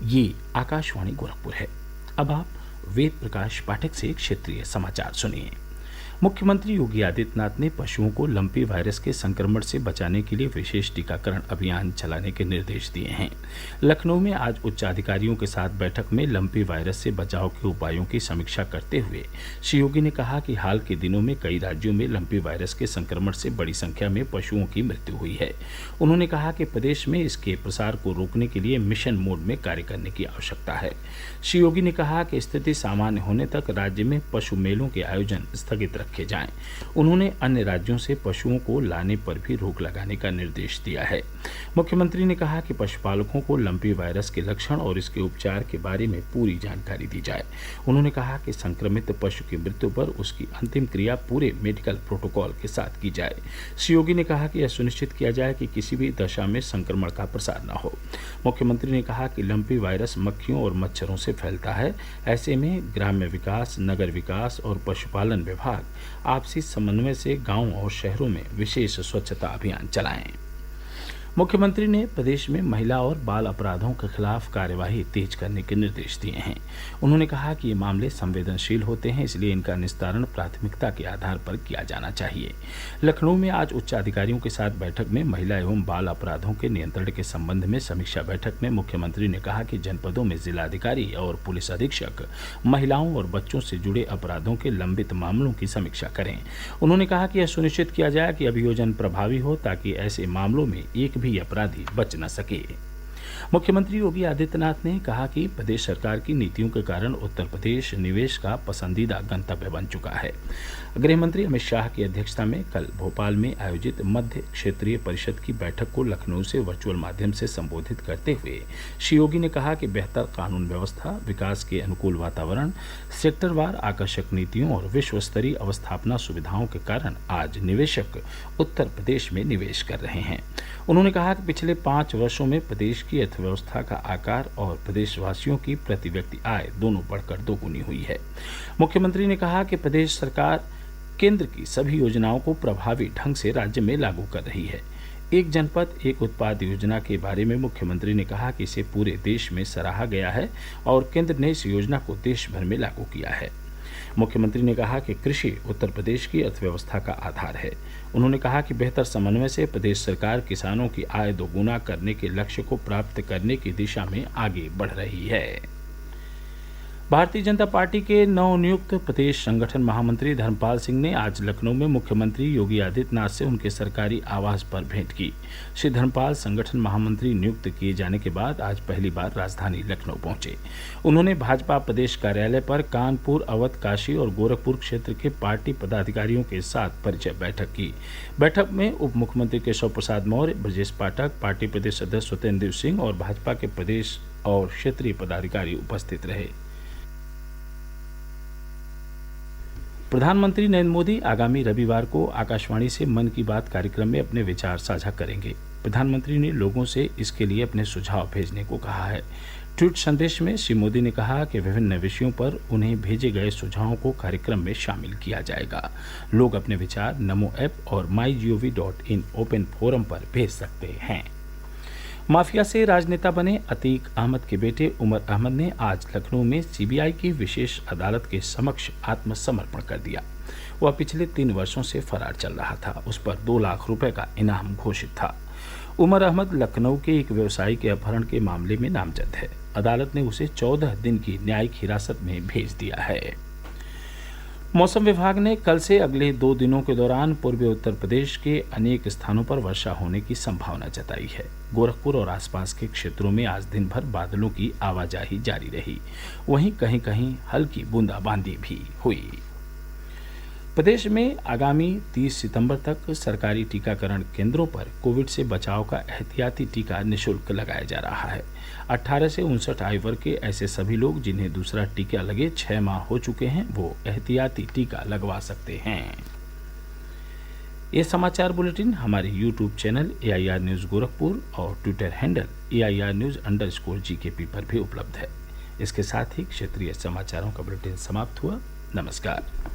ये आकाशवाणी गोरखपुर है। अब आप वेद प्रकाश पाठक से क्षेत्रीय समाचार सुनिए। मुख्यमंत्री योगी आदित्यनाथ ने पशुओं को लंपी वायरस के संक्रमण से बचाने के लिए विशेष टीकाकरण अभियान चलाने के निर्देश दिए हैं। लखनऊ में आज उच्चाधिकारियों के साथ बैठक में लंपी वायरस से बचाव के उपायों की समीक्षा करते हुए श्री योगी ने कहा कि हाल के दिनों में कई राज्यों में लंपी वायरस के संक्रमण से बड़ी संख्या में पशुओं की मृत्यु हुई है। उन्होंने कहा कि प्रदेश में इसके प्रसार को रोकने के लिए मिशन मोड में कार्य करने की आवश्यकता है। श्री योगी ने कहा कि स्थिति सामान्य होने तक राज्य में पशु मेलों के आयोजन स्थगित रखे जाएं। उन्होंने अन्य राज्यों से पशुओं को लाने पर भी रोक लगाने का निर्देश दिया है। मुख्यमंत्री ने कहा कि पशुपालकों को लंपी वायरस के लक्षण और इसके उपचार के बारे में पूरी जानकारी दी जाए। उन्होंने कहा कि संक्रमित पशु की मृत्यु पर उसकी अंतिम क्रिया पूरे मेडिकल प्रोटोकॉल के साथ की जाए। श्री योगी ने कहा कि यह सुनिश्चित किया जाए कि किसी भी दशा में संक्रमण का प्रसार न हो। मुख्यमंत्री ने कहा कि लंपी वायरस मक्खियों और मच्छरों से फैलता है। ऐसे में ग्राम्य विकास, नगर विकास और पशुपालन विभाग आपसी समन्वय से गांव और शहरों में विशेष स्वच्छता अभियान चलाएं। मुख्यमंत्री ने प्रदेश में महिला और बाल अपराधों के खिलाफ कार्यवाही तेज करने के निर्देश दिए हैं। उन्होंने कहा कि ये मामले संवेदनशील होते हैं, इसलिए इनका निस्तारण प्राथमिकता के आधार पर किया जाना चाहिए। लखनऊ में आज उच्चाधिकारियों के साथ बैठक में महिला एवं बाल अपराधों के नियंत्रण के संबंध में समीक्षा बैठक में मुख्यमंत्री ने कहा कि जनपदों में जिलाधिकारी और पुलिस अधीक्षक महिलाओं और बच्चों से जुड़े अपराधों के लंबित मामलों की समीक्षा करें। उन्होंने कहा कि यह सुनिश्चित किया जाए कि अभियोजन प्रभावी हो, ताकि ऐसे मामलों में एक भी अपराधी बच न सके। मुख्यमंत्री योगी आदित्यनाथ ने कहा कि प्रदेश सरकार की नीतियों के कारण उत्तर प्रदेश निवेश का पसंदीदा गंतव्य बन चुका है। गृह मंत्री अमित शाह की अध्यक्षता में कल भोपाल में आयोजित मध्य क्षेत्रीय परिषद की बैठक को लखनऊ से वर्चुअल माध्यम से संबोधित करते हुए श्री योगी ने कहा कि बेहतर कानून व्यवस्था, विकास के अनुकूल वातावरण, सेक्टरवार आकर्षक नीतियों और विश्व स्तरीय अवस्थापना सुविधाओं के कारण आज निवेशक उत्तर प्रदेश में निवेश कर रहे हैं। उन्होंने कहा कि पिछले 5 वर्षों में प्रदेश की अर्थव्यवस्था का आकार और प्रदेशवासियों की प्रति व्यक्ति आय दोनों बढ़कर दोगुनी हुई है। मुख्यमंत्री ने कहा कि प्रदेश सरकार केंद्र की सभी योजनाओं को प्रभावी ढंग से राज्य में लागू कर रही है। एक जनपद एक उत्पाद योजना के बारे में मुख्यमंत्री ने कहा कि इसे पूरे देश में सराहा गया है और केंद्र ने इस योजना को देश भर में लागू किया है। मुख्यमंत्री ने कहा कि कृषि उत्तर प्रदेश की अर्थव्यवस्था का आधार है। उन्होंने कहा कि बेहतर समन्वय से प्रदेश सरकार किसानों की आय दोगुना करने के लक्ष्य को प्राप्त करने की दिशा में आगे बढ़ रही है। भारतीय जनता पार्टी के नवनियुक्त प्रदेश संगठन महामंत्री धर्मपाल सिंह ने आज लखनऊ में मुख्यमंत्री योगी आदित्यनाथ से उनके सरकारी आवास पर भेंट की। श्री धर्मपाल संगठन महामंत्री नियुक्त किए जाने के बाद आज पहली बार राजधानी लखनऊ पहुंचे। उन्होंने भाजपा प्रदेश कार्यालय पर कानपुर, अवध, काशी और गोरखपुर क्षेत्र के पार्टी पदाधिकारियों के साथ परिचय बैठक की। बैठक में उप मुख्यमंत्री केशव प्रसाद मौर्य, ब्रजेश पाठक, पार्टी प्रदेश अध्यक्ष सत्येंद्र सिंह और भाजपा के प्रदेश और क्षेत्रीय पदाधिकारी उपस्थित रहे। प्रधानमंत्री नरेंद्र मोदी आगामी रविवार को आकाशवाणी से मन की बात कार्यक्रम में अपने विचार साझा करेंगे। प्रधानमंत्री ने लोगों से इसके लिए अपने सुझाव भेजने को कहा है। ट्वीट संदेश में श्री मोदी ने कहा कि विभिन्न विषयों पर उन्हें भेजे गए सुझावों को कार्यक्रम में शामिल किया जाएगा। लोग अपने विचार नमो ऐप और mygov.in ओपन फोरम पर भेज सकते हैं। माफिया से राजनेता बने अतीक अहमद के बेटे उमर अहमद ने आज लखनऊ में सीबीआई की विशेष अदालत के समक्ष आत्मसमर्पण कर दिया। वह पिछले 3 वर्षों से फरार चल रहा था। उस पर 2 लाख रुपए का इनाम घोषित था। उमर अहमद लखनऊ के एक व्यवसायी के अपहरण के मामले में नामजद है। अदालत ने उसे 14 दिन की न्यायिक हिरासत में भेज दिया है। मौसम विभाग ने कल से अगले 2 दिनों के दौरान पूर्वी उत्तर प्रदेश के अनेक स्थानों पर वर्षा होने की संभावना जताई है। गोरखपुर और आसपास के क्षेत्रों में आज दिन भर बादलों की आवाजाही जारी रही। वहीं कहीं कहीं हल्की बूंदाबांदी भी हुई। प्रदेश में आगामी 30 सितंबर तक सरकारी टीकाकरण केंद्रों पर कोविड से बचाव का एहतियाती टीका निःशुल्क लगाया जा रहा है। 18 से 59 आयु वर्ग के ऐसे सभी लोग जिन्हें दूसरा टीका लगे 6 माह हो चुके हैं, वो एहतियाती टीका लगवा सकते हैं। ये समाचार बुलेटिन हमारे YouTube channel AIR news Gorakhpur और ट्विटर हैंडल AIR न्यूज़_GKP पर भी उपलब्ध है। इसके साथ ही क्षेत्रीय समाचारों का बुलेटिन समाप्त हुआ। नमस्कार।